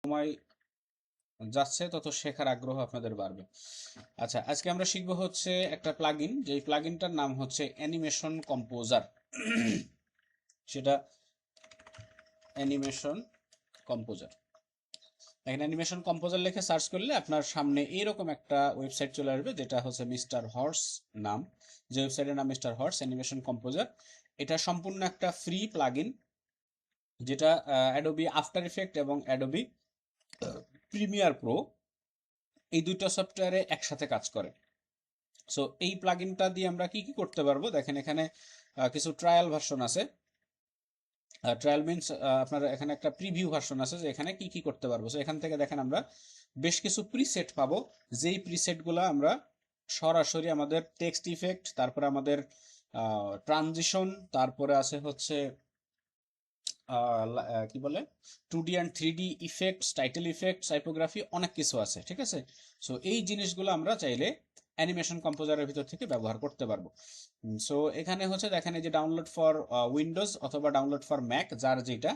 সময় যাচ্ছে তত শেখার আগ্রহ আপনাদের বাড়বে। আচ্ছা, আজকে আমরা শিখবো হচ্ছে একটা প্লাগইন, যেই প্লাগইনটার নাম হচ্ছে অ্যানিমেশন কম্পোজার। সেটা অ্যানিমেশন কম্পোজার। এখানে অ্যানিমেশন কম্পোজার লিখে সার্চ করলে আপনার সামনে এরকম একটা ওয়েবসাইট চলে আসবে, যেটা হচ্ছে মিস্টার হর্স নাম। যে ওয়েবসাইটের নাম মিস্টার হর্স অ্যানিমেশন কম্পোজার। এটা সম্পূর্ণ একটা ফ্রি প্লাগইন, যেটা অ্যাডোবি আফটার ইফেক্ট এবং অ্যাডোবি প্রিমিয়ার প্রো এই দুইটা সফটওয়্যারে একসাথে কাজ করে। সো এই প্লাগইনটা দিয়ে আমরা কি কি করতে পারবো দেখেন, এখানে কিছু ট্রায়াল ভার্সন আছে। ট্রায়াল মিনস আপনার এখানে একটা প্রিভিউ ভার্সন আছে, যে এখানে কি কি করতে পারবো। সো এখান থেকে দেখেন আমরা বেশ কিছু প্রিসেট পাবো, যেই প্রিসেটগুলো আমরা সরাসরি আমাদের টেক্সট ইফেক্ট, তারপরে আমাদের ট্রানজিশন, তারপরে আছে হচ্ছে কি বলে 2D and 3D effects, title effect, typography, অনেক কিছু আছে, ঠিক আছে। সো এই জিনিসগুলো আমরা চাইলে অ্যানিমেশন কম্পোজারের ভিতর থেকে ব্যবহার করতে পারবো। সো এখানে হচ্ছে দেখেন, এই যে ডাউনলোড ফর উইন্ডোজ অথবা ডাউনলোড ফর ম্যাক, যার যেটা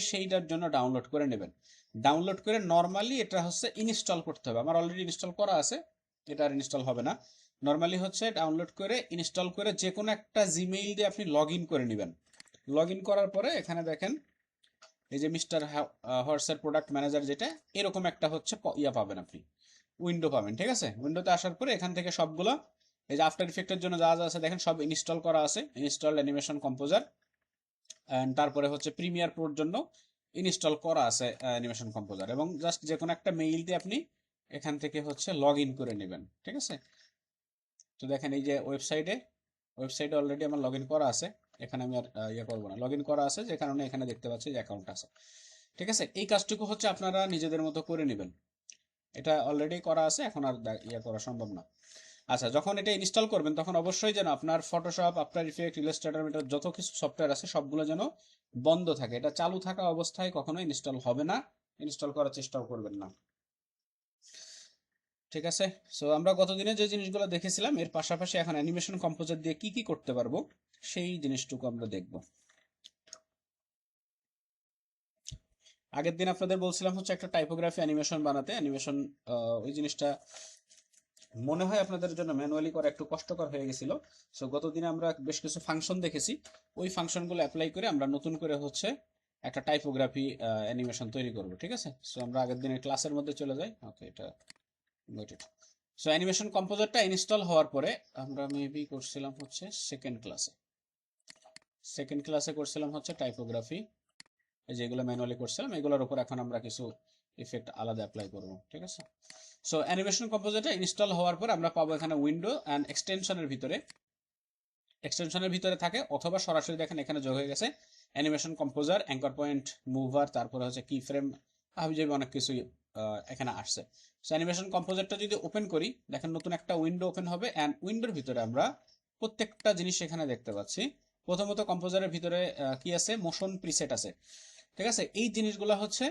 সেইটার জন্য ডাউনলোড করে নেবেন। ডাউনলোড করে নর্মালি এটা হচ্ছে ইনস্টল করতে হবে। আমার অলরেডি ইনস্টল করা আছে, এটা আর ইনস্টল হবে না। নর্মালি হচ্ছে ডাউনলোড করে ইনস্টল করে যে কোনো একটা জিমেইল দিয়ে আপনি লগ ইন করে নেবেন। লগ ইন করার পরে এখানে দেখেন এই যে মিস্টার হর্সের প্রোডাক্ট ম্যানেজার, যেটা এরকম একটা হচ্ছে ইয়া পাবেন, আপনি উইন্ডো পাবেন, ঠিক আছে। উইন্ডোতে আসার পরে এখান থেকে সবগুলো এই যে আফটার ইফেক্টের জন্য যা যা আছে দেখেন সব ইনস্টল করা আছে, ইনস্টল অ্যানিমেশন কম্পোজার। অ্যান্ড তারপরে হচ্ছে প্রিমিয়ার প্রোর জন্য ইনস্টল করা আছে অ্যানিমেশন কম্পোজার, এবং জাস্ট যে কোনো একটা মেইল দিয়ে আপনি এখান থেকে হচ্ছে লগ ইন করে নেবেন, ঠিক আছে। তো দেখেন এই যে ওয়েবসাইটে অলরেডি আমার লগ ইন করা আছে। এখানে আমি আর ইয়ে করবো না, লগ ইন করা আছে যে কারণে এখানে দেখতে পাচ্ছি যে অ্যাকাউন্ট আছে, ঠিক আছে। এই কাজটুকু হচ্ছে আপনারা নিজেদের মতো করে নেবেন। এটা অলরেডি করা আছে, এখন আর ইয়ে করা সম্ভব না। আচ্ছা, যখন এটা ইনস্টল করবেন তখন অবশ্যই যেন আপনার ফটোশপ, আফটার ইফেক্ট, ইলাস্ট্রেটর, মেটার যত কিছু সফটওয়্যার আছে সবগুলো যেন বন্ধ থাকে। এটা চালু থাকা অবস্থায় কখনো ইনস্টল হবে না, ইনস্টল করার চেষ্টাও করবেন না, ঠিক আছে। সো আমরা গতদিনে যে জিনিসগুলো দেখেছিলাম এর পাশাপাশি এখন অ্যানিমেশন কম্পোজার দিয়ে কি কি করতে পারবো সেই জিনিসটুকু আমরা দেখব। আগের দিন আপনাদের বলছিলাম হচ্ছে একটা টাইপোগ্রাফি অ্যানিমেশন বানাতে। অ্যানিমেশন ওই জিনিসটা মনে হয় আপনাদের জন্য ম্যানুয়ালি করা একটু কষ্টকর হয়ে গেছিল। সো গতদিনে আমরা বেশ কিছু ফাংশন দেখেছি, ওই ফাংশনগুলো অ্যাপ্লাই করে আমরা নতুন করে হচ্ছে একটা টাইপোগ্রাফি অ্যানিমেশন তৈরি করব, ঠিক আছে। সো আমরা আগের দিনের ক্লাসের মধ্যে চলে যাই। ওকে, এটা নোটেড। সো অ্যানিমেশন কম্পোজারটা ইনস্টল হওয়ার পরে আমরা মেবি করছিলাম হচ্ছে সেকেন্ড ক্লাসে করছিলাম হচ্ছে টাইপোগ্রাফি, যেগুলো ম্যানুয়ালি করছিলাম এগুলোর উপর এখন আমরা কিছু ইফেক্ট আলাদা অ্যাপ্লাই করব, ঠিক আছে। সো অ্যানিমেশন কম্পোজারটা ইনস্টল হওয়ার পর আমরা পাবো এখানে উইন্ডো অ্যান্ড এক্সটেনশনের ভিতরে থাকে, অথবা সরাসরি দেখেন এখানে যোগ হয়ে গেছে animation composer, anchor point, mover, তারপরে হচ্ছে কি ফ্রেম, হাবিজাবি অনেক কিছুই এখানে আসছে। সো অ্যানিমেশন কম্পোজারটা যদি ওপেন করি দেখেন নতুন একটা উইন্ডো ওপেন হবে, অ্যান্ড উইন্ডোর ভিতরে আমরা প্রত্যেকটা জিনিস এখানে দেখতে পাচ্ছি। প্রথমত কম্পোজারের ভিতরে কি আছে, মোশন প্রিসেট আছে, ঠিক আছে। এই জিনিসগুলো হচ্ছে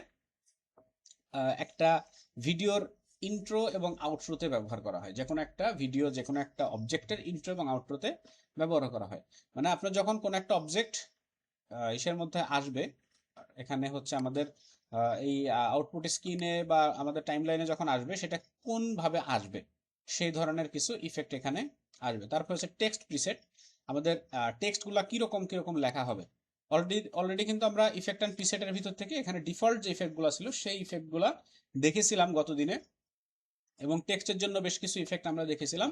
একটা ভিডিওর ইন্ট্রো এবং আউটরোতে ব্যবহার করা হয়। যে কোনো একটা ভিডিও, যে কোনো একটা অবজেক্টের ইন্ট্রো এবং আউটরোতে ব্যবহার করা হয়। মানে আপনার যখন কোনো একটা অবজেক্ট ইসের মধ্যে আসবে, এখানে হচ্ছে আমাদের এই আউটপুট স্ক্রিনে বা আমাদের টাইমলাইনে যখন আসবে, সেটা কোন ভাবে আসবে সেই ধরনের কিছু ইফেক্ট এখানে আসবে। তারপর হচ্ছে টেক্সট প্রিসেট, আমাদের টেক্সটগুলো কিরকম কিরকম লেখা হবে। অলরেডি কিন্তু আমরা ইফেক্ট অ্যান্ড প্রিসেটের ভিতর থেকে এখানে ডিফল্ট যে ইফেক্টগুলো ছিল সেই ইফেক্টগুলো দেখেছিলাম গতদিনে, এবং টেক্সটের জন্য বেশ কিছু ইফেক্ট আমরা দেখেছিলাম।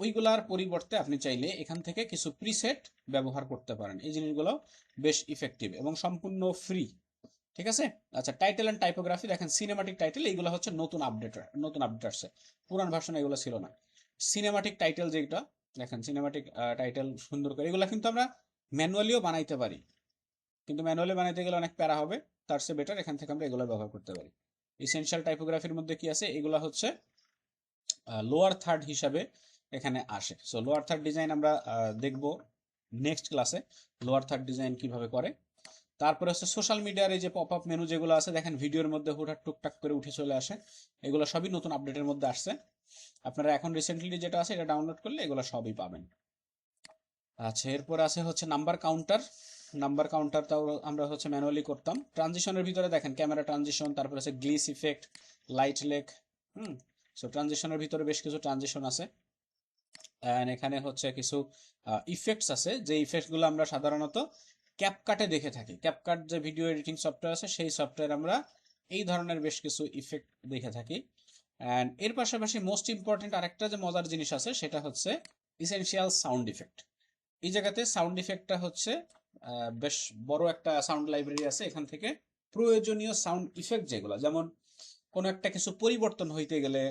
ওইগুলার পরিবর্তে আপনি চাইলে এখান থেকে কিছু প্রিসেট ব্যবহার করতে পারেন। এই জিনিসগুলো বেশ ইফেক্টিভ এবং সম্পূর্ণ ফ্রি, ঠিক আছে। আচ্ছা, টাইটেল অ্যান্ড টাইপোগ্রাফি দেখেন, সিনেমাটিক টাইটেল এইগুলো হচ্ছে নতুন আপডেট আসছে, পুরান ভার্সনে এগুলো ছিল না। সিনেমাটিক টাইটেল যেটা দেখেন, সিনেমাটিক টাইটেল সুন্দর করে, এগুলো কিন্তু আমরা ম্যানুয়ালিও বানাইতে পারি, কিন্তু ম্যানুয়ালি বানাইতে গেলে অনেক প্যারা হবে। তার চেয়ে বেটার এখান থেকে আমরা এগুলো ব্যবহার করতে পারি। ইসেনশিয়াল টাইপোগ্রাফির মধ্যে কি আছে, এগুলো হচ্ছে লোয়ার থার্ড হিসাবে এখানে আসে। সো লোয়ার থার্ড ডিজাইন আমরা দেখব নেক্সট ক্লাসে, লোয়ার থার্ড ডিজাইন কিভাবে করে। তারপরে হচ্ছে সোশ্যাল মিডিয়ার এই যে পপ আপ মেনু যেগুলো আছে দেখেন, ভিডিওর মধ্যে হুটহাট টুকটাক করে উঠে চলে আসে, এগুলো সবই নতুন আপডেটের মধ্যে আসছে। আপনারা এখন রিসেন্টলি যেটা আছে এটা ডাউনলোড করলে এগুলো সবই পাবেন। আচ্ছা, এরপর আছে হচ্ছে নাম্বার কাউন্টার। নাম্বার কাউন্টারটাও আমরা হচ্ছে ম্যানুয়ালি করতাম। ট্রানজিশনের ভিতরে দেখেন ক্যামেরা ট্রানজিশন, তারপর হচ্ছে গ্লিস ইফেক্ট, লাইট লেক। সো ট্রানজিশনের ভিতরে বেশ কিছু ট্রানজিশন আছে। অ্যান্ড এখানে হচ্ছে কিছু ইফেক্টস আছে, যে ইফেক্টগুলো আমরা সাধারণত ক্যাপকাটে দেখে থাকি। ক্যাপকাট যে ভিডিও এডিটিং সফটওয়্যার আছে, সেই সফটওয়্যার আমরা এই ধরনের বেশ কিছু ইফেক্ট দেখে থাকি। অ্যান্ড এর পাশাপাশি মোস্ট ইম্পর্টেন্ট আরেকটা যে মজার জিনিস আছে, সেটা হচ্ছে ইসেনশিয়াল সাউন্ড ইফেক্ট। এই জায়গাতে সাউন্ড ইফেক্টটা হচ্ছে বেশ বড় একটা সাউন্ড লাইব্রেরি আছে। এখান থেকে প্রয়োজনীয় সাউন্ড ইফেক্ট যেগুলো, যেমন কোনো একটা কিছু পরিবর্তন হইতে গেলে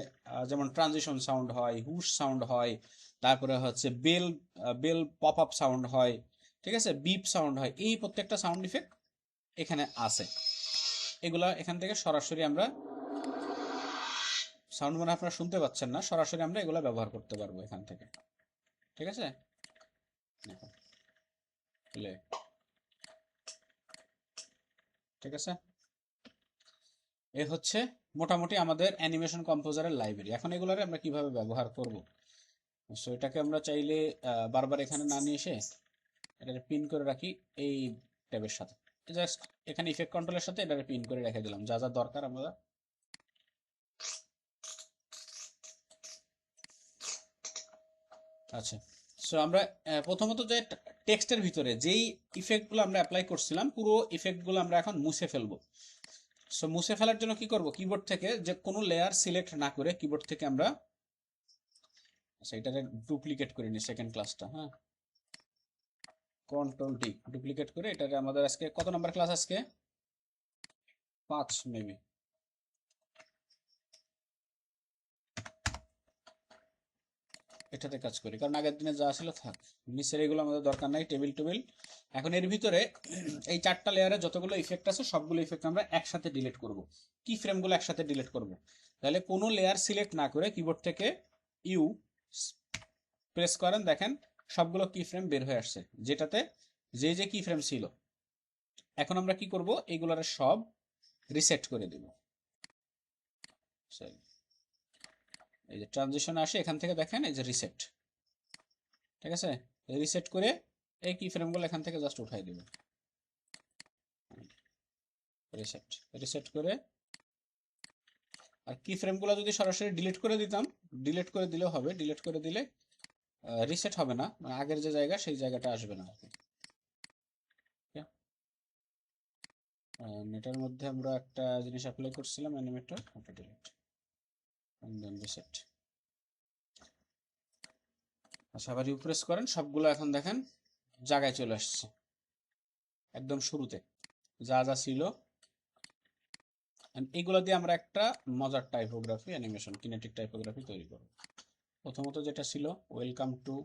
যেমন ট্রানজিশন সাউন্ড হয়, হুশ সাউন্ড হয়, তারপরে হচ্ছে bell bell pop up sound হয়, ঠিক আছে, বিপ সাউন্ড হয়, এই প্রত্যেকটা সাউন্ড ইফেক্ট এখানে আছে। এগুলা এখান থেকে সরাসরি আমরা সাউন্ড, মানে আপনারা শুনতে পাচ্ছেন না, সরাসরি আমরা এগুলা ব্যবহার করতে পারবো এখান থেকে। ঠিক আছে, ঠিক আছে। এ হচ্ছে মোটামুটি আমাদের অ্যানিমেশন কম্পোজারের লাইব্রেরি। এখন এগুলারে আমরা কিভাবে ব্যবহার করব? সো এটাকে আমরা চাইলে বারবার এখানে না নিয়ে এসে এটাকে পিন করে রাখি এই ট্যাবের সাথে। জাস্ট এখানে ইফেক্ট কন্ট্রোলের সাথে এটাকে পিন করে রেখে দিলাম, যা যা দরকার আমরা। আচ্ছা, সো আমরা প্রথমত যে টেক্সটের ভিতরে যেই ইফেক্টগুলো আমরা অ্যাপ্লাই করছিলাম, পুরো ইফেক্টগুলো আমরা এখন মুছে ফেলবো। সো মুছে ফেলার জন্য কি করব, কিবোর্ড থেকে যে কোনো লেয়ার সিলেক্ট না করে কিবোর্ড থেকে আমরা, আচ্ছা এটাকে ডুপ্লিকেট করে নিই সেকেন্ড ক্লাসটা, হ্যাঁ, কন্ট্রোল ডি ডুপ্লিকেট করে এটাকে, আমাদের আজকে কত নাম্বার ক্লাস? আজকে 5 মেবি। এটাতে কাজ করি, কারণ আগের দিনে যা ছিল থাক, নিচের এগুলো আমাদের দরকার নাই, টেবিল টেবিল। এখন এর ভিতরে এই 4টা লেয়ারে যতগুলো ইফেক্ট আছে সবগুলো ইফেক্ট আমরা একসাথে ডিলিট করব, কি ফ্রেমগুলো একসাথে ডিলিট করব। তাহলে কোনো লেয়ার সিলেক্ট না করে কিবোর্ড থেকে ইউ প্রেস করেন, দেখেন সবগুলো কি ফ্রেম বের হয়ে আসছে, যেটাতে যে যে কি ফ্রেম ছিল। এখন আমরা কি করব, এগুলোর সব রিসেট করে দিব। এই যে ট্রানজিশন আসে এখান থেকে, দেখেন এই যে রিসেট, ঠিক আছে, রিসেট করে এই কি ফ্রেমগুলো এখান থেকে জাস্ট উঠাই দিব। রিসেট রিসেট করে, আর কি ফ্রেমগুলো যদি সরাসরি ডিলিট করে দিতাম, ডিলিট করে দিলেও হবে, ডিলিট করে দিলে রিসেট হবে না, মানে আগের যে জায়গা সেই জায়গাটা আসবে না। এটার মধ্যে আমরা একটা জিনিস অ্যাপ্লাই করছিলাম, অ্যানিমেটর, ওটা ডিলিট এন্ড দেন রিসেট। আচ্ছা, আবার রিফ্রেশ করেন, সবগুলো এখন দেখেন জায়গায় চলে আসছে, একদম শুরুতে যা যা ছিল। এগুলো দিয়ে আমরা একটা মজার টাইপোগ্রাফি, অ্যানিমেশন কিনেটিক টাইপোগ্রাফি তৈরি করব। প্রথমত যেটা ছিল ওয়েলকাম টু,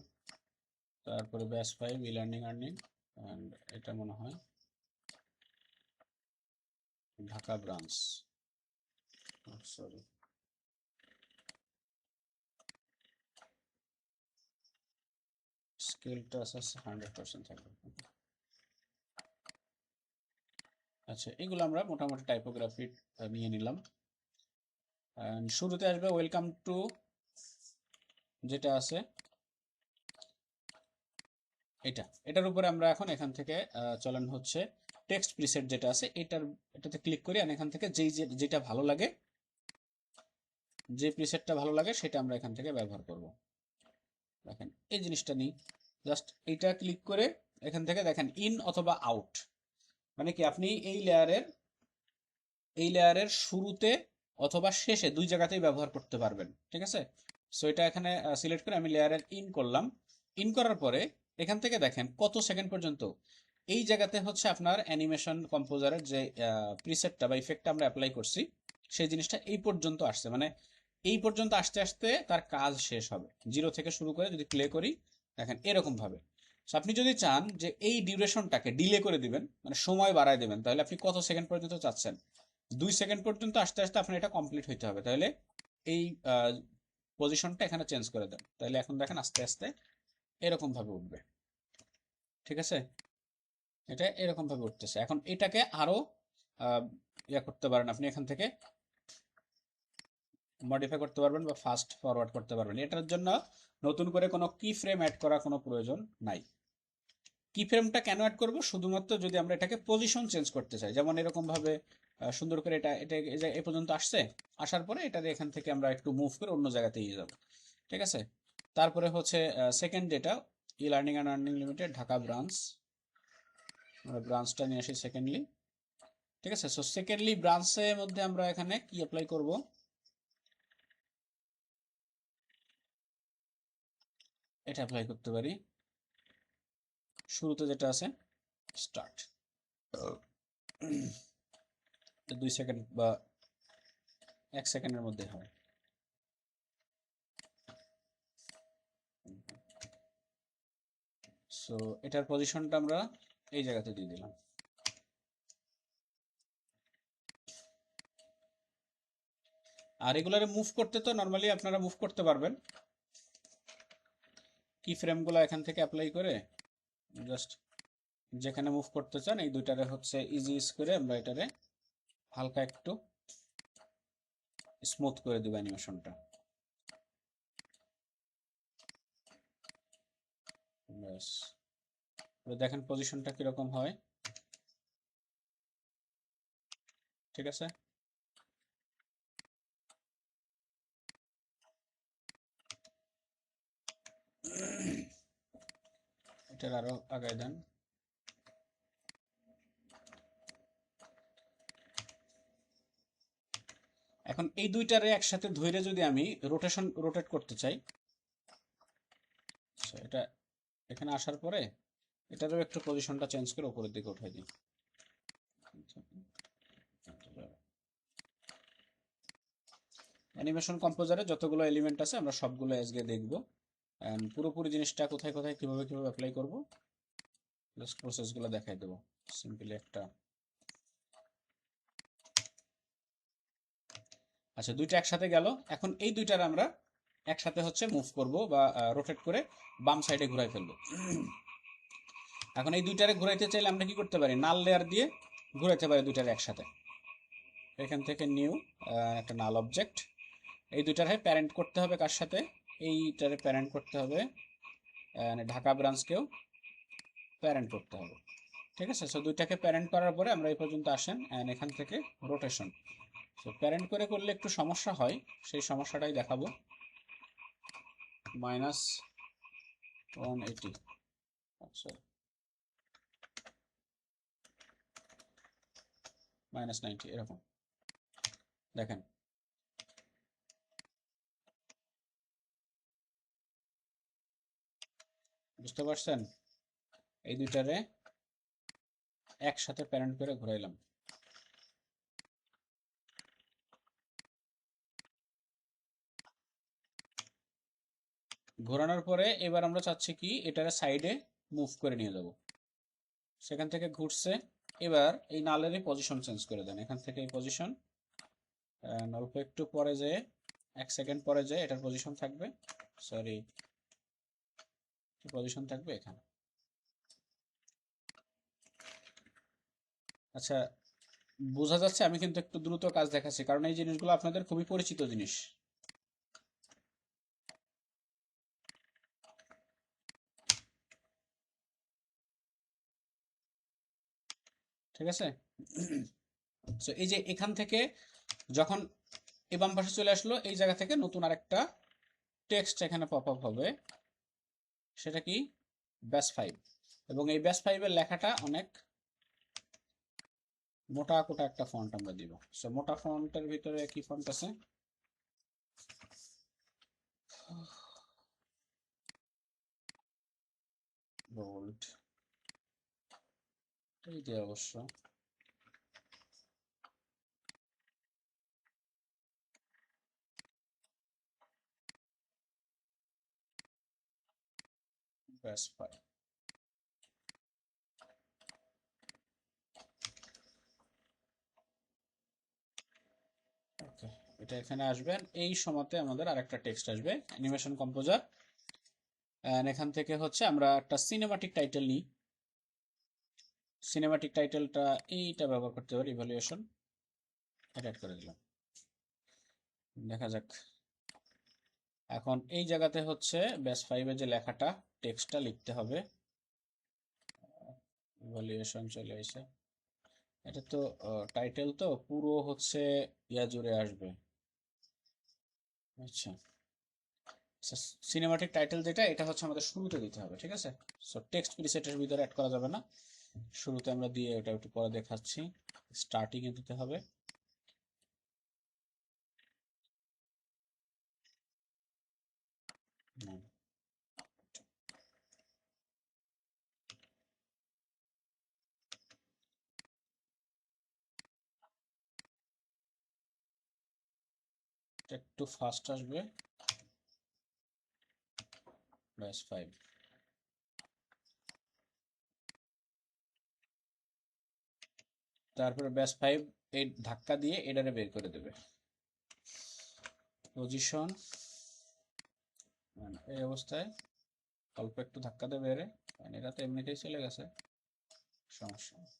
তারপরে ব্যাস 5 ই লার্নিং আর্নিং, অ্যান্ড এটা মনে হয় ঢাকা ব্রাঞ্চ, সরি, স্কেলটা আছে 100% থাকবে। আচ্ছা, এগুলো আমরা মোটামুটি টাইপোগ্রাফি নিয়ে নিলাম। শুরুতে আসবে ওয়েলকাম টু, যেটা আছে এটার উপরে আমরা এখন এখান থেকে চলেন হচ্ছে টেক্সট প্রিসেট যেটা আছে এটাতে ক্লিক করি, আর এখান থেকে যেটা ভালো লাগে, যে প্রিসেটটা ভালো লাগে সেটা আমরা এখান থেকে ব্যবহার করব। দেখেন এই জিনিসটা নিই, জাস্ট এইটা ক্লিক করে এখান থেকে দেখেন ইন অথবা আউট, মানে কি আপনি এই লেয়ারের শুরুতে অথবা শেষে দুই জায়গাতেই ব্যবহার করতে পারবেন। ঠিক আছে, সো এটা এখানে সিলেক্ট করে আমি লেয়ারের ইন করলাম। ইন করার পরে এখান থেকে দেখেন কত সেকেন্ড পর্যন্ত এই জায়গাতে হচ্ছে আপনার অ্যানিমেশন কম্পোজারের যে প্রিসেটটা বা ইফেক্টটা আমরা অ্যাপ্লাই করছি, সেই জিনিসটা এই পর্যন্ত আসছে, মানে এই পর্যন্ত আসতে আসতে তার কাজ শেষ হবে। 0 থেকে শুরু করে যদি প্লে করি, দেখেন এরকম ভাবে। আপনি যদি চান যে এই ডিউরেশনটাকে ডিলে করে দিবেন, মানে সময় বাড়ায় দেবেন, তাহলে আপনি কত সেকেন্ড পর্যন্ত চাচ্ছেন? 2 সেকেন্ড পর্যন্ত আস্তে আস্তে আপনার এটা কমপ্লিট হইতে হবে, তাহলে এই পজিশনটা এখানে চেঞ্জ করে দেন, তাহলে এখন দেখেন আস্তে আস্তে এরকম ভাবে উঠবে। ঠিক আছে, এটা এরকম ভাবে উঠতেছে। এখন এটাকে আরো ইয়া করতে পারেন, আপনি এখান থেকে মডিফাই করতে পারবেন বা ফাস্ট ফরওয়ার্ড করতে পারবেন। এটার জন্য নতুন করে কোনো কি ফ্রেম অ্যাড করার কোনো প্রয়োজন নাই। কি ফ্রেমটা কেন অ্যাড করব? শুধুমাত্র যদি আমরা এটাকে পজিশন চেঞ্জ করতে চাই, যেমন এরকম ভাবে সুন্দর করে এটা এটা এ পর্যন্ত আসছে, আসার পরে এটা এখান থেকে আমরা একটু মুভ করে অন্য জায়গাতে নিয়ে যাব, ঠিক আছে? তারপরে হচ্ছে second data e learning and earning limited Dhaka branch, আমরা ব্রাঞ্চটা নিয়ে আসি সেকেন্ডলি, ঠিক আছে? সো সেকেন্ডলি ব্রাঞ্চের মধ্যে আমরা এখানে কি অ্যাপ্লাই করব? এটা অ্যাপ্লাই করতে পারি, শুরুতে যেটা আছে স্টার্ট, 2 সেকেন্ড বা 1 সেকেন্ডের মধ্যে হয়। সো এটার পজিশনটা আমরা এই জায়গাতে দিয়ে দিলাম। আর এগুলারে মুভ করতে তো নর্মালি আপনারা মুভ করতে পারবেন, কি ফ্রেমগুলো এখান থেকে অ্যাপ্লাই করে জাস্ট যেখানে মুভ করতে চান এই দুইটারে হচ্ছে ইজি করে আমরা এটারে হালকা একটু স্মুথ করে দেব অ্যানিমেশনটা। ব্যাস, দেখেন পজিশনটা কিরকম হয়, ঠিক আছে? এটার আরো আগায় দেন। এখন এই দুইটারে একসাথে ধরে যদি আমি রোটেট করতে চাই, এটা এখানে আসার পরে এটারও একটু পজিশনটা চেঞ্জ করে উপরের দিকে উঠাই দিই। অ্যানিমেশন কম্পোজারে যতগুলো এলিমেন্ট আছে আমরা সবগুলো আজকে দেখব, পুরোপুরি জিনিসটা কোথায় কোথায় কিভাবে কিভাবে অ্যাপ্লাই করব জাস্ট প্রসেসগুলো দেখাই দেবো সিম্পলি একটা। আচ্ছা, দুইটা একসাথে গেল, এখন এই দুইটার আমরা একসাথে হচ্ছে মুভ করব বা রোটেট করে বাম সাইডে ঘুরাই ফেলবো। এখন এই দুইটারে ঘুরাইতে চাইলে আমরা কি করতে পারি? নাল লেয়ার দিয়ে ঘুরাইতে পারি দুইটারে একসাথে। এখান থেকে নিউ একটা নাল অবজেক্ট, এই দুইটারে প্যারেন্ট করতে হবে কার সাথে? এইটারে প্যারেন্ট করতে হবে ঢাকা ব্রাঞ্চকেও প্যারেন্ট করতে হবে, ঠিক আছে? সো দুইটাকে প্যারেন্ট করার পরে আমরা এই পর্যন্ত আসেন এখান থেকে রোটেশন। সো প্যারেন্ট করে করলে একটু সমস্যা হয়, সেই সমস্যাটাই দেখাবো। -180, আচ্ছা -90 এরকম, দেখেন বুঝতে পারছেন? এই দুইটারে একসাথে প্যারেন্ট করে ঘুরাইলাম। ঘোরানোর পরে এবার আমরা চাচ্ছি কি এটারে সাইডে মুভ করে নিয়ে যাব, সেখান থেকে ঘুরছে। এবার এই নালেরই পজিশন চেঞ্জ করে দেন, এখান থেকে এই পজিশন অল্প একটু পরে যে 1 সেকেন্ড পরে যে এটার পজিশন থাকবে, সরি পজিশন থাকবে এখানে। আচ্ছা, বোঝা যাচ্ছে আমি কিন্তু একটু দ্রুত কাজ দেখাচ্ছি কারণ এই জিনিসগুলো আপনাদের খুবই পরিচিত জিনিস, ঠিক আছে? তো এই যে এখান থেকে যখন এই বাম পাশে চলে আসলো, এই জায়গা থেকে নতুন আরেকটা টেক্সট এখানে পপ আপ হবে, সেটা কি? ব্যাস 5। এবং এই ব্যাস 5-এর লেখাটা অনেক মোটা কোটা একটা ফন্ট আমরা দিব। সো মোটা ফন্টের ভিতরে কি ফন্ট আছে? বোল্ড, এই যে অবশ্য ব্যাস 5। ওকে, এটা এখানে আসবেন, এই সময়তে আমাদের আরেকটা টেক্সট আসবে অ্যানিমেশন কম্পোজার, এখান থেকে হচ্ছে আমরা একটা সিনেমাটিক টাইটেল নিই। সিনেমাটিক টাইটেলটা এইটা ব্যবহার করতে পারি, ইভ্যালুয়েশন, এটা অ্যাড করে দিলাম। দেখা যাক, এখন এই জায়গাতে হচ্ছে ব্যাস 5-এর যে লেখাটা টেক্সটটা লিখতে হবে, ভ্যালুয়েশন চলে আসে। এটা তো টাইটেল তো পুরো হচ্ছে ইয়া জুড়ে আসবে। আচ্ছা, সিনেমাটিক টাইটেল যেটা, এটা হচ্ছে আমাদের শুরুতে দিতে হবে, ঠিক আছে? সো টেক্সট প্রিসেটের ভিতরে অ্যাড করা যাবে না, শুরুতে আমরা দিয়ে ওটা একটু পরে দেখাচ্ছি। স্টার্টিং এ দিতে হবে। একটু ফাস্ট আসবে। ব্যাস 5। তারপরে ব্যাস 5 এই ধাক্কা দিয়ে এটারে বের করে দেবে। পজিশন এই অবস্থায় অল্প একটু ধাক্কা দেবে এরে, কারণ এটা তো এমনিতেই চলে গেছে, সমস্যা নেই।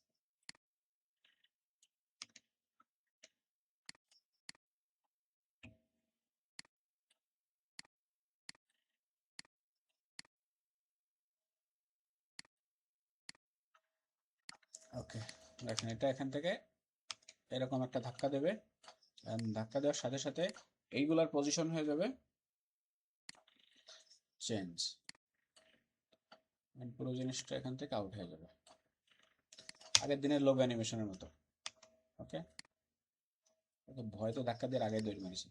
ওকে, দেখেন এটা এখান থেকে এরকম একটা ধাক্কা দেবে, ধাক্কা দেওয়ার সাথে সাথে এইগুলার পজিশন হয়ে যাবে চেঞ্জ, পুরো জিনিসটা এখান থেকে আউট হয়ে যাবে, আগের দিনের লোগো অ্যানিমেশনের মতো। ওকে, ভয় তো ধাক্কা দিয়ে আগে দৌড় মারিছি।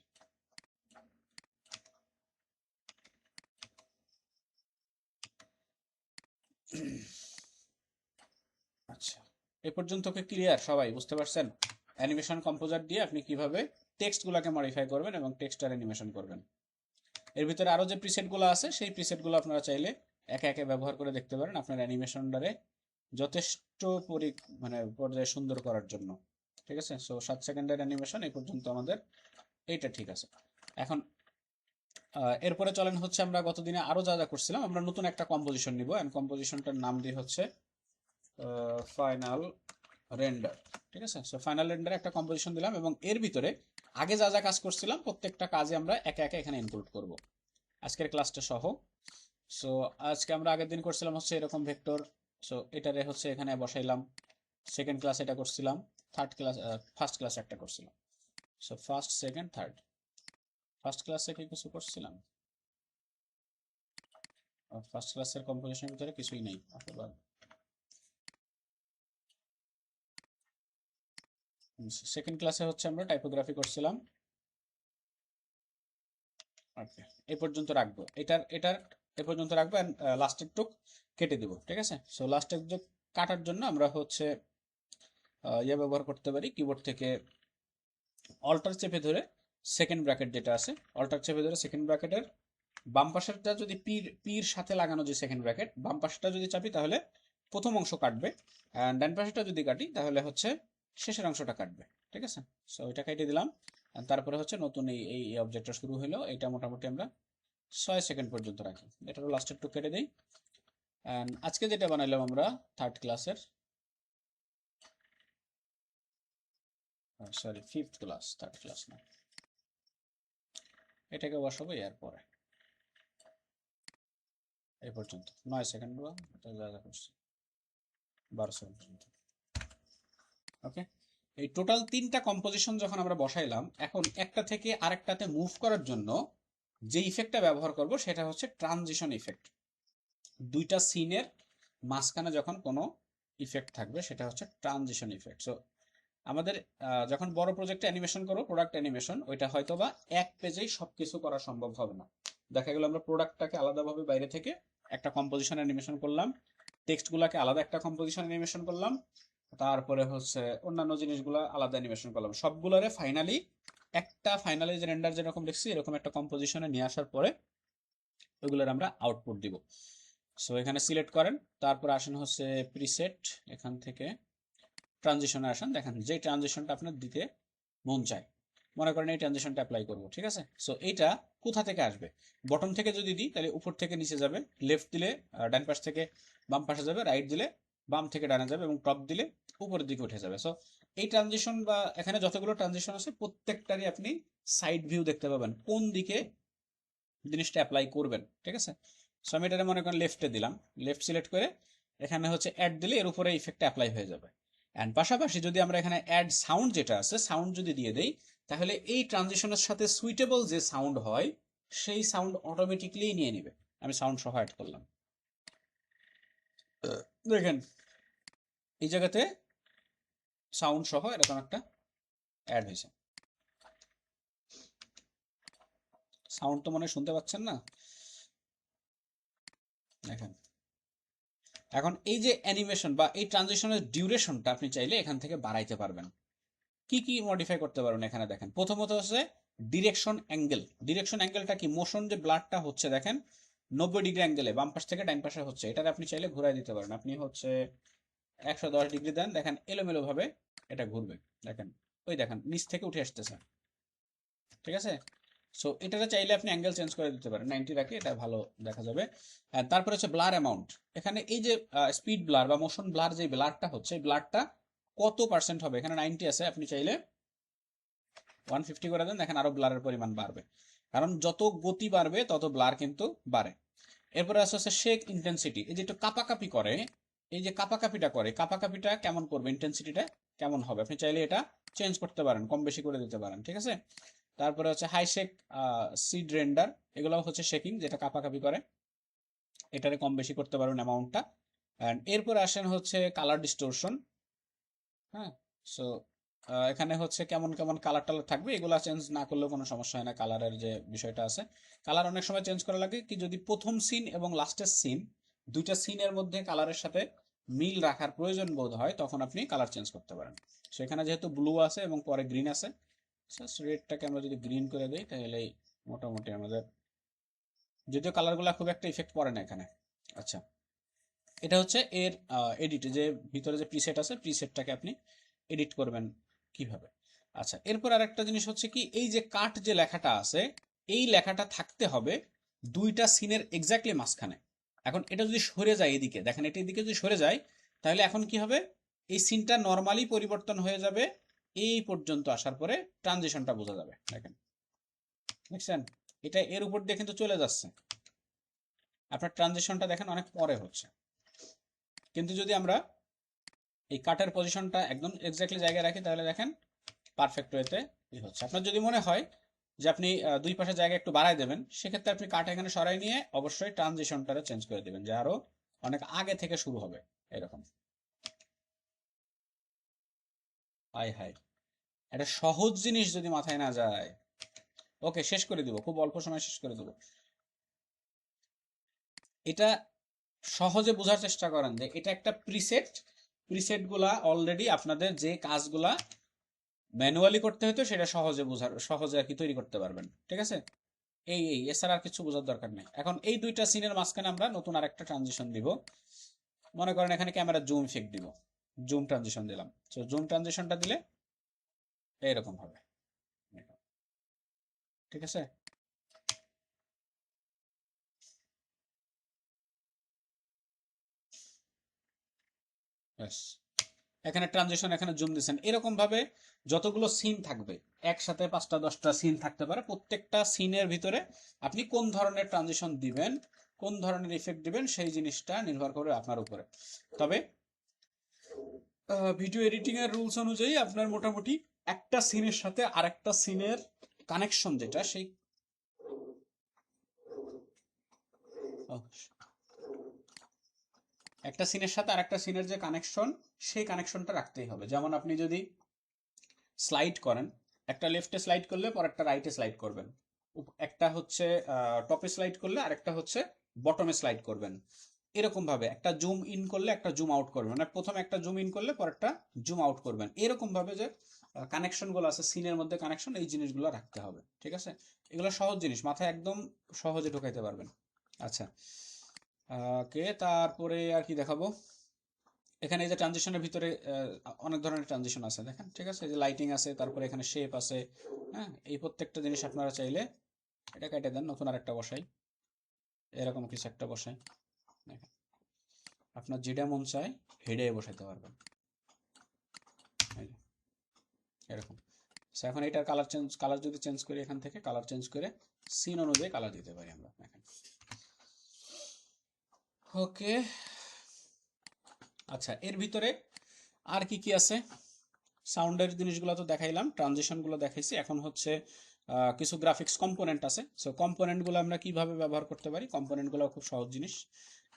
আচ্ছা, এ পর্যন্ত কি ক্লিয়ার? সবাই বুঝতে পারছেন অ্যানিমেশন কম্পোজার দিয়ে আপনি কিভাবে টেক্সটগুলোকে মডিফাই করবেন এবং টেক্সটার অ্যানিমেশন করবেন। এর ভিতরে আরো যে প্রিসেটগুলো আছে সেই প্রিসেটগুলো আপনারা চাইলে একে একে ব্যবহার করে দেখতে পারেন আপনার অ্যানিমেশনটারে যথেষ্ট মানে পর্যায়ে সুন্দর করার জন্য। ঠিক আছে, সো 7 সেকেন্ডের অ্যানিমেশন এই পর্যন্ত আমাদের এইটা ঠিক আছে। এখন এরপরে চলেন হচ্ছে আমরা গতদিনে আরো যা যা করছিলাম, আমরা নতুন একটা কম্পোজিশন নিব, এন্ড কম্পোজিশনটার নাম দিয়ে হচ্ছে ফাইনাল রেন্ডার। ঠিক আছে, সো ফাইনাল রেন্ডার একটা কম্পোজিশন দিলাম এবং এর ভিতরে আগে যা যা কাজ করছিলাম প্রত্যেকটা কাজে আমরা একে একে এখানে ইনক্লুড করব আজকের ক্লাসটা সহ। সো আজকে আমরা আগের দিন করছিলাম হচ্ছে এরকম ভেক্টর, সো এটারে হচ্ছে এখানে বসাইলাম। সেকেন্ড ক্লাস এটা করছিলাম, থার্ড ক্লাস ফার্স্ট ক্লাস একটা করছিলাম। So first second third, first ক্লাসে কি কিছু করছিলাম? ফার্স্ট ক্লাসের কম্পোজিশনের ভিতরে কিছুই নেই। সেকেন্ড ক্লাসে হচ্ছে আমরা টাইপোগ্রাফি করছিলাম। ওকে, এই পর্যন্ত রাখবো, এটার এ পর্যন্ত রাখবো, এন্ড লাস্টের টুক কেটে দিব। ঠিক আছে, সো লাস্টের টুক কাটার জন্য আমরা হচ্ছে ইয়ে ব্যবহার করতে পারি, কিবোর্ড থেকে অল্টার চেপে ধরে সেকেন্ড ব্র্যাকেট যেটা আছে, অল্টার চেপে ধরে সেকেন্ড ব্র্যাকেটের বাম পাশেরটা যদি পির সাথে লাগানো যে সেকেন্ড ব্র্যাকেট, বাম পাশেরটা যদি চাপি তাহলে প্রথম অংশ কাটবে, আর ডান পাশেরটা যদি কাটি তাহলে হচ্ছে শেষের অংশটা কাটবে। ঠিক আছে, সো এটা কেটে দিলাম। আর তারপরে হচ্ছে নতুন এই অবজেক্টটা শুরু হলো, এটা মোটামুটি আমরা 6 সেকেন্ড পর্যন্ত রাখি, এটারও লাস্টের টুক কেটে দিই। আজকে যেটা বানাইলাম আমরা থার্ড ক্লাসের, sorry fifth class, third class না, এটাকে বসাবো এর পরে। এই পর্যন্ত 9 সেকেন্ড বা এটা যা যা করছি 12 সেকেন্ড পর্যন্ত। ওকে, এই টোটাল 3টা কম্পোজিশন যখন আমরা বসাইলাম, এখন একটা থেকে আরেকটাতে মুভ করার জন্য যে ইফেক্টটা ব্যবহার করব সেটা হচ্ছে ট্রানজিশন ইফেক্ট। দুইটা সিনের মাঝখানে যখন কোনো ইফেক্ট থাকবে সেটা হচ্ছে ট্রানজিশন ইফেক্ট। সো আমাদের যখন বড় প্রজেক্টে অ্যানিমেশন করবো, প্রোডাক্ট অ্যানিমেশন, ওইটা হয়তো বা এক পেজেই সবকিছু করা সম্ভব হবে না। দেখা গেল আমরা প্রোডাক্টটাকে আলাদাভাবে বাইরে থেকে একটা কম্পোজিশন অ্যানিমেশন করলাম, টেক্সটগুলোকে আলাদা একটা কম্পোজিশন অ্যানিমেশন করলাম, তারপরে হচ্ছে অন্যান্য জিনিসগুলো আলাদা অ্যানিমেশন করলাম, সবগুলোরে ফাইনালি একটা ফাইনালাইজ রেন্ডার যেরকম দেখছি এরকম একটা কম্পোজিশনে নিয়ে আসার পরে ওইগুলোর আমরা আউটপুট দিব। সো এখানে সিলেক্ট করেন, তারপর আসেন হচ্ছে প্রিসেট, এখান থেকে ট্রানজিশনে আসেন, দেখেন যে ট্রানজিশনটা আপনার দিতে মন চায়, মনে করেন এই ট্রানজিশনটা অ্যাপ্লাই করবো। ঠিক আছে, সো এইটা কোথা থেকে আসবে? বটম থেকে যদি দিই তাহলে উপর থেকে নিচে যাবে, লেফট দিলে ডান পাশ থেকে বাম পাশে যাবে, রাইট দিলে বাম থেকে ডানে যাবে, এবং টপ দিলে উপরের দিকে উঠে যাবে। সো এই ট্রানজিশন বা এখানে যতগুলো ট্রানজিশন আছে প্রত্যেকটারই আপনি সাইড ভিউ দেখতে পাবেন কোন দিকে জিনিসটা অ্যাপ্লাই করবেন। ঠিক আছে, সো আমি এটা মনে করেন লেফটে দিলাম, লেফট সিলেক্ট করে এখানে হচ্ছে অ্যাড দিলে এর উপরে ইফেক্ট অ্যাপ্লাই হয়ে যাবে। অ্যান্ড পাশাপাশি যদি আমরা এখানে অ্যাড সাউন্ড যেটা আছে, সাউন্ড যদি দিয়ে দেই, তাহলে এই ট্রানজিশনের সাথে সুইটেবল যে সাউন্ড হয় সেই সাউন্ড অটোমেটিকলি নিয়ে নেবে। আমি সাউন্ড সহ অ্যাড করলাম, দেখেন এই জায়গাতে সাউন্ড সহ এরকম একটা অ্যাড হয়েছে। সাউন্ড তো মনে হয় শুনতে পাচ্ছেন না, দেখেন। এখন এই যে অ্যানিমেশন বা এই ট্রানজিশনের ডিউরেশনটা আপনি চাইলে এখান থেকে বাড়াইতে পারবেন। কি কি মডিফাই করতে পারবেন এখানে দেখেন। প্রথমত হচ্ছে ডিরেকশন অ্যাঙ্গেল। ডিরেকশন অ্যাঙ্গেলটা কি, মোশন যে ব্লাডটা হচ্ছে দেখেন 90 ডিগ্রি অ্যাঙ্গেলে বাম পাশ থেকে ডান পাশে হচ্ছে, এটাকে আপনি চাইলে ঘুরাই দিতে পারেন। আপনি হচ্ছে 110 ডিগ্রি দেন, দেখেন এলোমেলো ভাবে এটা ঘুরবে, দেখেন ওই দেখেন নিচ থেকে উঠে আসতেছে, ঠিক আছে। সো এটাতে চাইলে আপনি অ্যাঙ্গেল চেঞ্জ করে দিতে পারেন, 90 রাখে, এটা ভালো দেখা যাবে। আর তারপরে হচ্ছে ব্লার অ্যামাউন্ট। এখানে এই যে স্পিড ব্লার বা মোশন ব্লার যে ব্লারটা হচ্ছে, এই ব্লারটা কত পার্সেন্ট হবে, এখানে 90 আছে, আপনি চাইলে 150 করে দেন, দেখেন আরো ব্লারের পরিমাণ বাড়বে। কারণ যত গতি বাড়বে তত ব্লার কিন্তু বাড়ে। এরপরে আছে হচ্ছে শেক ইন্টেন্সিটি। এই যে একটু কাপাকাপি করে, এই যে কাপাকাপিটা করে, কাপাকাপিটা কেমন করবে, ইন্টেন্সিটিটা কেমন হবে, আপনি চাইলে এটা চেঞ্জ করতে পারেন, কম বেশি করে দিতে পারেন, ঠিক আছে। তারপরে হচ্ছে হাই শেক, সিড রেন্ডার, এগুলো হচ্ছে শেকিং যেটা কাপাকাপি করে, এটারে কম বেশি করতে পারবেন অ্যামাউন্টটা। অ্যান্ড এরপরে আসেন হচ্ছে কালার ডিস্টোরশন। হ্যাঁ, সো এখানে হচ্ছে কেমন কেমন কালার টালার থাকবে, এগুলো চেঞ্জ না করলেও কোনো সমস্যা হয় না। কালারের যে বিষয়টা আছে, কালার অনেক সময় চেঞ্জ করা লাগে কি, যদি প্রথম সিন এবং লাস্টের সিন, দুইটা সিনের মধ্যে কালারের সাথে মিল রাখার প্রয়োজন বোধ হয়, তখন আপনি কালার চেঞ্জ করতে পারেন। সেখানে যেহেতু ব্লু আছে এবং পরে গ্রিন আছে, রেডটাকে আমরা যদি গ্রিন করে দিই তাহলে মোটামুটি আমাদের, যদিও কালারগুলো খুব একটা ইফেক্ট পড়ে না এখানে। আচ্ছা, এটা হচ্ছে এর এডিট, যে ভিতরে যে প্রিসেট আছে, প্রিসেটটাকে আপনি এডিট করবেন কিভাবে। আচ্ছা, এরপর আরেকটা জিনিস হচ্ছে কি, এই যে কাট যে লেখাটা আছে, এই লেখাটা থাকতে হবে দুইটা সিনের এক্স্যাক্টলি মাঝখানে। এখন এটা যদি সরে যায় এদিকে, দেখেন এটা এদিকে যদি সরে যায়, তাহলে এখন কি হবে, এই সিনটা নর্মালি পরিবর্তন হয়ে যাবে, এই পর্যন্ত আসার পরে ট্রানজিশনটা বোঝা যাবে, দেখেন দেখছেন, এটা এর উপর দিয়ে কিন্তু চলে যাচ্ছে, আপনার ট্রানজিশনটা দেখেন অনেক পরে হচ্ছে। কিন্তু যদি আমরা এই কাটের পজিশনটা একদম এক্স্যাক্টলি জায়গায় রাখি, তাহলে দেখেন পারফেক্ট ওয়েতে হচ্ছে। আপনার যদি মনে হয় যে আপনি দুই পাশে জায়গা একটু বাড়াই দেবেন, সেক্ষেত্রে আপনি কাট এখানে সরাই নিয়ে অবশ্যই ট্রানজিশনটা চেঞ্জ করে দেবেন, যে আরো অনেক আগে থেকে শুরু হবে এরকম। হাই হাই, একটা সহজ জিনিস যদি মাথায় না যায়। ওকে, শেষ করে দিব, খুব অল্প সময় শেষ করে দেবো। এটা সহজে বোঝার চেষ্টা করেন যে এটা একটা প্রিসেট, প্রিসেট গুলা অলরেডি আপনাদের যে কাজগুলা ম্যানুয়ালি করতে হতো সেটা সহজে বোঝার, সহজে আর কি তৈরি করতে পারবেন, ঠিক আছে। এছাড়া আর কিছু বোঝার দরকার নেই। এখন এই দুইটা সিনের মাঝখানে আমরা নতুন আরেকটা ট্রানজিশন দিব। মনে করেন এখানে ক্যামেরা জুম ইফেক্ট দিব, জুম ট্রানজিশন দিলাম। তো জুম ট্রানজিশনটা দিলে এইরকম হবে, ঠিক আছে। ব্যাস, এখানে ট্রানজিশন, এখানে জুম দিচ্ছেন, এরকম ভাবে যতগুলো সিন থাকবে, একসাথে 5টা 10টা সিন থাকতে পারে, প্রত্যেকটা সিনের ভিতরে আপনি কোন ধরনের ট্রানজিশন দিবেন, কোন ধরনের ইফেক্ট দিবেন, সেই জিনিসটা নির্ভর করে আপনার উপরে। তবে ভিডিও এডিটিং এর রুলস অনুযায়ী আপনার মোটামুটি একটা সিনের সাথে আরেকটা সিনের কানেকশন যেটা, সেই একটা সিনের সাথে আরেকটা সিনের যে কানেকশন, সেই কানেকশনটা রাখতেই হবে। যেমন আপনি যদি স্লাইড করেন, একটা লেফটে স্লাইড করলে পরেরটা রাইটে স্লাইড করবেন, একটা হচ্ছে টপে স্লাইড করলে আরেকটা হচ্ছে বটমে স্লাইড করবেন, এরকম ভাবে একটা জুম ইন করলে একটা জুম আউট করবেন, মানে প্রথমে একটা জুম ইন করলে পরেরটা জুম আউট করবেন, এরকম ভাবে যে কানেকশন গুলো আছে সিনের মধ্যে, কানেকশন, এই জিনিসগুলো রাখতে হবে, ঠিক আছে। এগুলো সহজ জিনিস, মাথায় একদম সহজে ঢোকাইতে পারবেন। আচ্ছা, ওকে, তারপরে আর কি দেখাবো। এখানে এই যে ট্রানজিশনের ভিতরে অনেক ধরনের ট্রানজিশন আছে দেখেন, ঠিক আছে, এই যে লাইটিং আছে, তারপরে এখানে শেপ আছে। হ্যাঁ, এই প্রত্যেকটা জিনিস আপনারা চাইলে এটা কেটে দেন, নতুন আরেকটা বসাই, এরকম কিছু একটা বসাই, দেখেন আপনার যেটা মন চায় হেডে বসাইতে পারবেন, এই যে এরকম। So, এখন এটার কালার চেঞ্জ, কালার যদি চেঞ্জ করি, এখান থেকে কালার চেঞ্জ করে সিন অনুযায়ী কালার দিতে পারি আমরা, দেখেন। ওকে, আচ্ছা, এর ভিতরে আর কি কি আছে? সাউন্ডের জিনিসগুলো তো দেখাইলাম, ট্রানজিশনগুলো দেখাইছি। এখন হচ্ছে কিছু গ্রাফিক্স কম্পোনেন্ট আছে। সো কম্পোনেন্টগুলো আমরা কিভাবে ব্যবহার করতে পারি? কম্পোনেন্টগুলো খুব সহজ জিনিস।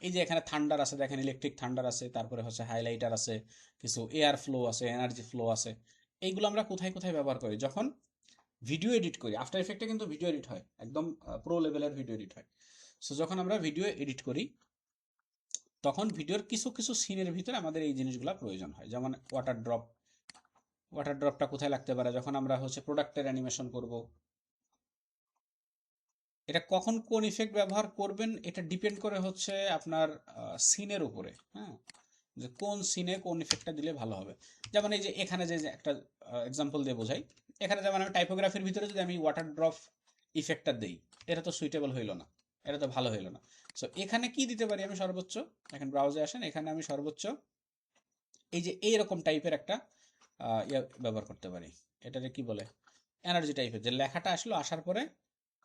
এই যে এখানে থান্ডার আছে, দেখেন ইলেকট্রিক থান্ডার আছে, তারপরে হচ্ছে হাইলাইটার আছে, কিছু এয়ার ফ্লো আছে, এনার্জি ফ্লো আছে। এইগুলো আমরা কোথায় কোথায় ব্যবহার করি? যখন ভিডিও এডিট করি। আফটার ইফেক্টে কিন্তু ভিডিও এডিট হয়, একদম প্রো লেভেলের ভিডিও এডিট হয়। সো যখন আমরা ভিডিও এডিট করি, তখন ভিডিওর কিছু কিছু সিনের ভিতরে আমাদের এই জিনিসগুলো প্রয়োজন হয়। যেমন ওয়াটার ড্রপ। ওয়াটার ড্রপটা কোথায় লাগতে পারে? যখন আমরা হচ্ছে প্রোডাক্টের অ্যানিমেশন করব। এটা কখন কোন ইফেক্ট ব্যবহার করবেন এটা ডিপেন্ড করে হচ্ছে আপনার সিনের উপরে। হ্যাঁ, যে কোন সিনে কোন ইফেক্টটা দিলে ভালো হবে। যেমন এই যে এখানে যে একটা এক্সাম্পল দিয়ে বোঝাই। এখানে যেমন আমি টাইপোগ্রাফির ভিতরে যদি আমি ওয়াটার ড্রপ ইফেক্টটা দেই, এটা তো সুইটেবল হইল না, এটা তো ভালো হইল না। সো এখানে কি দিতে পারি আমি সর্বোচ্চ? এখন ব্রাউজে আসেন, এখানে আমি সর্বোচ্চ এই যে এইরকম টাইপের একটা ব্যবহার করতে পারি। এটাকে কি বলে? এনার্জি টাইপের, যে লেখাটা আসলো, আসার পরে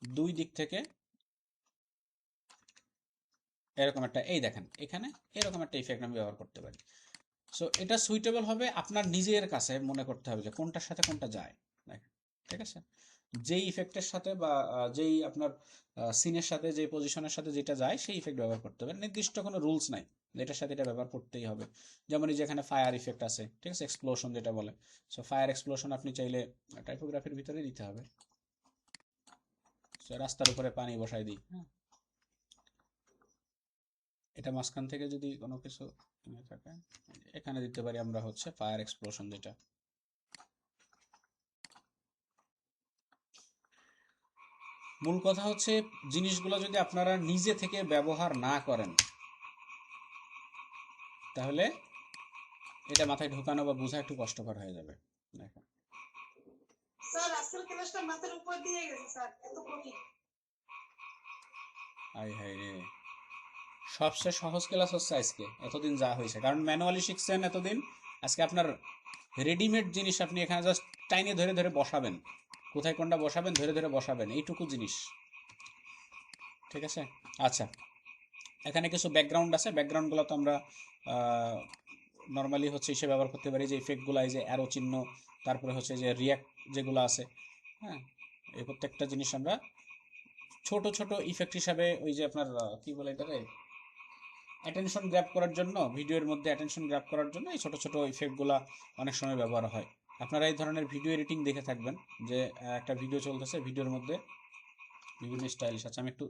দুই দিক থেকে এরকম একটা, এই দেখেন এখানে এরকম একটা ইফেক্ট আমি ব্যবহার করতে পারি। সো এটা সুইটেবল হবে আপনার নিজের কাছে মনে করতে হবে যে কোনটার সাথে কোনটা যায়। দেখেন, ঠিক আছে? যেই ইফেক্টের সাথে বা যেই আপনার সিনের সাথে, যেই পজিশনের সাথে যেটা যায় সেই ইফেক্ট ব্যবহার করতে হবে। নির্দিষ্ট কোনো রুলস নাই এটার সাথে এটা ব্যবহার করতেই হবে। যেমন এই যে এখানে ফায়ার ইফেক্ট আছে, ঠিক আছে, এক্সপ্লোশন যেটা বলে। সো ফায়ার এক্সপ্লোশন আপনি চাইলে টাইপোগ্রাফির ভিতরে দিতে হবে। সো রাস্তার উপরে পানি বসাই দিই, হ্যাঁ, এটা মাঝখান থেকে যদি কোনো কিছু থাকে, এখানে দিতে পারি আমরা হচ্ছে ফায়ার এক্সপ্লোশন যেটা। মূল কথা হচ্ছে জিনিসগুলো যদি আপনারা নিজে থেকে ব্যবহার না করেন, তাহলে এটা মাথায় ঢোকানো বা বোঝা একটু কষ্টকর হয়ে যাবে। দেখেন, স্যার আজকাল ক্লাসটা মাথার উপর দিয়ে গেছে স্যার, এত কঠিন। আই হাই রে, সবচেয়ে সহজ ক্লাস হচ্ছে আজকে, এতদিন যা হয়েছে, কারণ ম্যানুয়ালি শিখছেন এতদিন। আজকে আপনার রেডিমেড জিনিস আপনি এখানে জাস্ট টাইনে ধরে ধরে বসাবেন, কোথায় কোনটা বসাবেন ধরে ধরে বসাবেন, এইটুকু জিনিস। ঠিক আছে? আচ্ছা, এখানে কিছু ব্যাকগ্রাউন্ড আছে, ব্যাকগ্রাউন্ডগুলো তো আমরা নর্মালি হচ্ছে হিসেবে ব্যবহার করতে পারি। যে ইফেক্টগুলো, এই যে অ্যারো চিহ্ন, তারপরে হচ্ছে যে রিয়াক্ট যেগুলো আছে, হ্যাঁ, এই প্রত্যেকটা জিনিস আমরা ছোট ছোট ইফেক্ট হিসাবে, ওই যে আপনার কি বলে এটাকে, অ্যাটেনশন গ্র্যাব করার জন্য, ভিডিওর মধ্যে অ্যাটেনশন গ্র্যাব করার জন্য এই ছোট ছোট ইফেক্টগুলো অনেক সময় ব্যবহার হয়। আপনারা এই ধরনের ভিডিও এডিটিং দেখে থাকবেন যে একটা ভিডিও চলতেছে, ভিডিওর মধ্যে বিভিন্ন স্টাইলিশ আছে। আমি একটু